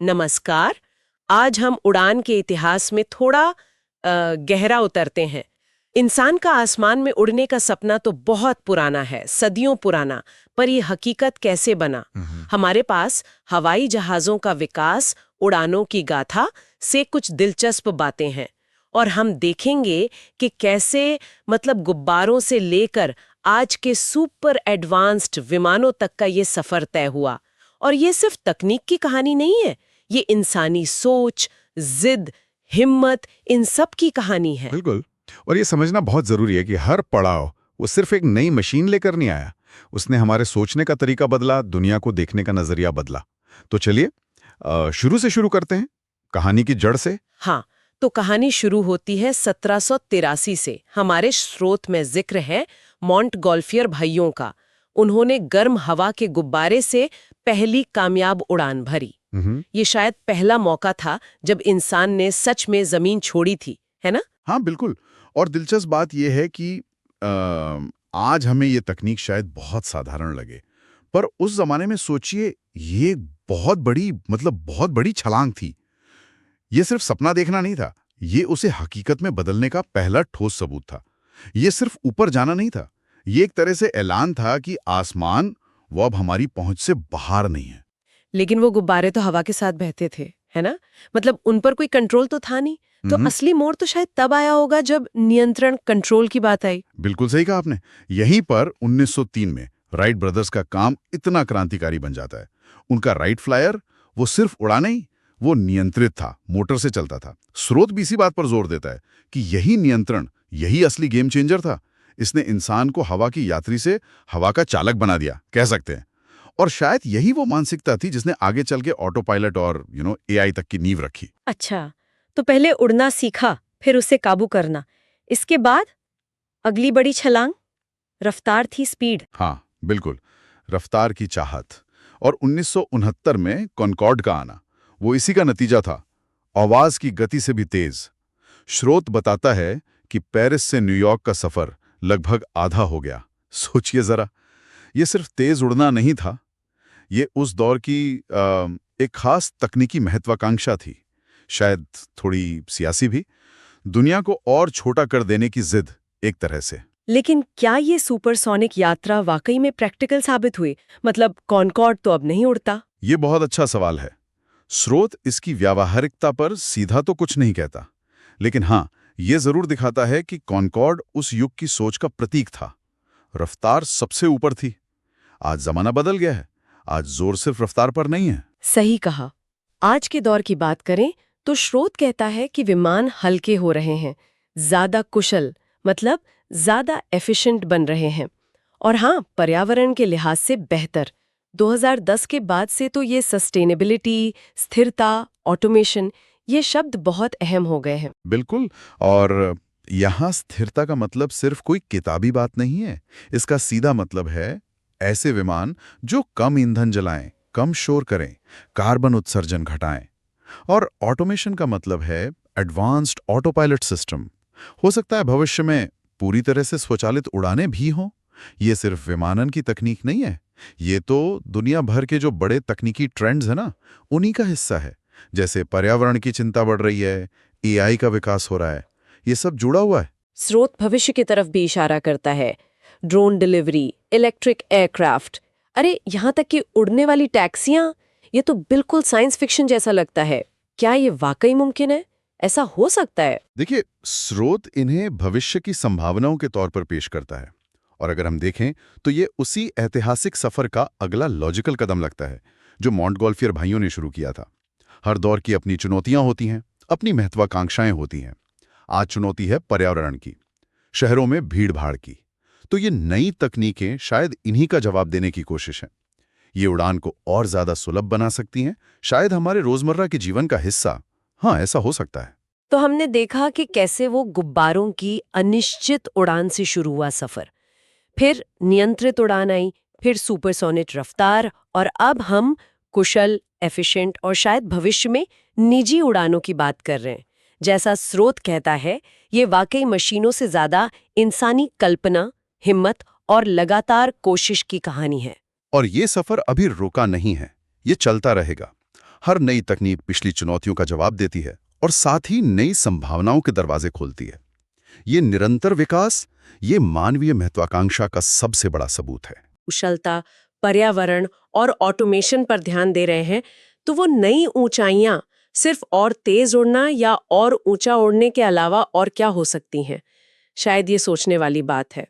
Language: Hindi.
नमस्कार। आज हम उड़ान के इतिहास में थोड़ा गहरा उतरते हैं। इंसान का आसमान में उड़ने का सपना तो बहुत पुराना है, सदियों पुराना, पर ये हकीकत कैसे बना? हमारे पास हवाई जहाज़ों का विकास, उड़ानों की गाथा से कुछ दिलचस्प बातें हैं और हम देखेंगे कि कैसे गुब्बारों से लेकर आज के सुपर एडवांस्ड विमानों तक का ये सफर तय हुआ। और ये सिर्फ तकनीक की कहानी नहीं है, ये इंसानी सोच, जिद, हिम्मत, इन सब की कहानी है। बिल्कुल। और ये समझना बहुत जरूरी है कि हर पड़ाव वो सिर्फ एक नई मशीन लेकर नहीं आया। उसने हमारे सोचने का तरीका बदला, दुनिया को देखने का नजरिया बदला। तो चलिए शुरू से शुरू करते हैं, कहानी की जड़ से। हाँ, तो कहानी शुरू होती है 1783 से। हमारे स्रोत में जिक्र है मॉन्टगोल्फियर भाइयों का। उन्होंने गर्म हवा के गुब्बारे से पहली कामयाब उड़ान भरी। ये शायद पहला मौका था जब इंसान ने सच में जमीन छोड़ी थी, है ना? हाँ बिल्कुल। और दिलचस्प बात यह है कि आज हमें ये तकनीक शायद बहुत साधारण लगे, पर उस जमाने में सोचिए, ये बहुत बड़ी छलांग थी। ये सिर्फ सपना देखना नहीं था, ये उसे हकीकत में बदलने का पहला ठोस सबूत था। ये सिर्फ ऊपर जाना नहीं था, ये एक तरह से ऐलान था कि आसमान वो अब हमारी पहुंच से बाहर नहीं है। लेकिन वो गुब्बारे तो हवा के साथ बहते थे, है ना? उन पर कोई कंट्रोल तो था नहीं। तो असली मोड़ तो शायद तब आया होगा जब नियंत्रण, कंट्रोल की बात आई। बिल्कुल सही कहा आपने। यहीं पर 1903 में राइट ब्रदर्स का काम इतना क्रांतिकारी बन जाता है। उनका राइट फ्लायर वो सिर्फ उड़ा नहीं, वो नियंत्रित था, मोटर से चलता था। स्रोत भी इसी बात पर जोर देता है कि यही नियंत्रण, यही असली गेम चेंजर था। इसने इंसान को हवा की यात्री से हवा का चालक बना दिया, कह सकते हैं। और शायद यही वो मानसिकता थी जिसने आगे चल के ऑटो पायलट और एआई तक की नींव रखी। अच्छा, तो पहले उड़ना सीखा, फिर उसे काबू करना। इसके बाद अगली बड़ी छलांग रफ्तार थी, स्पीड। हाँ बिल्कुल, रफ्तार की चाहत। और 1969 में कॉनकॉर्ड का आना, वो इसी का नतीजा था। आवाज की गति से भी तेज। स्रोत बताता है कि पेरिस से न्यूयॉर्क का सफर लगभग आधा हो गया। सोचिए जरा, ये सिर्फ तेज उड़ना नहीं था, ये उस दौर की एक खास तकनीकी महत्वाकांक्षा थी, शायद थोड़ी सियासी भी। दुनिया को और छोटा कर देने की जिद एक तरह से। लेकिन क्या ये सुपरसोनिक यात्रा वाकई में प्रैक्टिकल साबित हुई? कॉनकॉर्ड तो अब नहीं उड़ता। ये बहुत अच्छा सवाल है। स्रोत इसकी व्यावहारिकता पर सीधा तो कुछ नहीं कहता, लेकिन हाँ, ये जरूर दिखाता है कि कॉनकॉर्ड उस युग की सोच का प्रतीक था। रफ्तार सबसे ऊपर थी। आज जमाना बदल गया है, आज जोर सिर्फ रफ्तार पर नहीं है। सही कहा। आज के दौर की बात करें तो स्रोत कहता है कि विमान हल्के हो रहे हैं, ज्यादा कुशल, ज्यादा एफिशिएंट बन रहे हैं। और हाँ, पर्यावरण के लिहाज से बेहतर। 2010 के बाद से तो ये सस्टेनेबिलिटी, स्थिरता, ऑटोमेशन, ये शब्द बहुत अहम हो गए हैं। बिल्कुल। और यहाँ स्थिरता का मतलब सिर्फ कोई किताबी बात नहीं है। इसका सीधा मतलब है ऐसे विमान जो कम ईंधन जलाएं, कम शोर करें, कार्बन उत्सर्जन घटाएं। और ऑटोमेशन का मतलब है एडवांस्ड ऑटो पायलट सिस्टम। हो सकता है भविष्य में पूरी तरह से स्वचालित उड़ानें भी हों। ये सिर्फ विमानन की तकनीक नहीं है, ये तो दुनिया भर के जो बड़े तकनीकी ट्रेंड्स हैं ना, उन्हीं का हिस्सा है। जैसे पर्यावरण की चिंता बढ़ रही है, एआई का विकास हो रहा है, ये सब जुड़ा हुआ है। स्रोत भविष्य की तरफ भी इशारा करता है। ड्रोन डिलीवरी, इलेक्ट्रिक एयरक्राफ्ट, अरे यहाँ तक कि उड़ने वाली टैक्सियां, ये तो बिल्कुल साइंस फिक्शन जैसा लगता है। क्या ये वाकई मुमकिन है? ऐसा हो सकता है? देखिए, स्रोत इन्हें भविष्य की संभावनाओं के तौर पर पेश करता है। और अगर हम देखें तो ये उसी ऐतिहासिक सफर का अगला लॉजिकल कदम लगता है जो मॉन्टगोल्फियर भाइयों ने शुरू किया था। हर दौर की अपनी चुनौतियां होती हैं, अपनी महत्वाकांक्षाएं होती हैं। आज चुनौती है पर्यावरण की, शहरों में भीड़-भाड़ की। तो ये नई तकनीकें शायद इन्हीं का जवाब देने की कोशिश है। ये उड़ान को और ज्यादा सुलभ बना सकती हैं, शायद हमारे रोजमर्रा के जीवन का हिस्सा। हाँ, ऐसा हो सकता है। तो हमने देखा कि कैसे वो गुब्बारों की अनिश्चित उड़ान से शुरू हुआ सफर, फिर नियंत्रित उड़ान आई, फिर सुपरसोनिक रफ्तार, और अब हम कुशल, एफिशिएंट और शायद भविष्य में निजी उड़ानों की बात कर रहे हैं। जैसा स्रोत कहता है, ये वाकई मशीनों से ज्यादा इंसानी कल्पना, हिम्मत और लगातार कोशिश की कहानी है। और ये सफर अभी रुका नहीं है, ये चलता रहेगा। हर नई तकनीक पिछली चुनौतियों का जवाब देती है और साथ ही नई संभावनाओं के दरवाजे खोलती है। ये निरंतर विकास, ये मानवीय महत्वाकांक्षा का सबसे बड़ा सबूत है। कुशलता, पर्यावरण और ऑटोमेशन पर ध्यान दे रहे हैं, तो वो नई ऊंचाइयां सिर्फ और तेज उड़ना या और ऊंचा उड़ने के अलावा और क्या हो सकती हैं? शायद ये सोचने वाली बात है।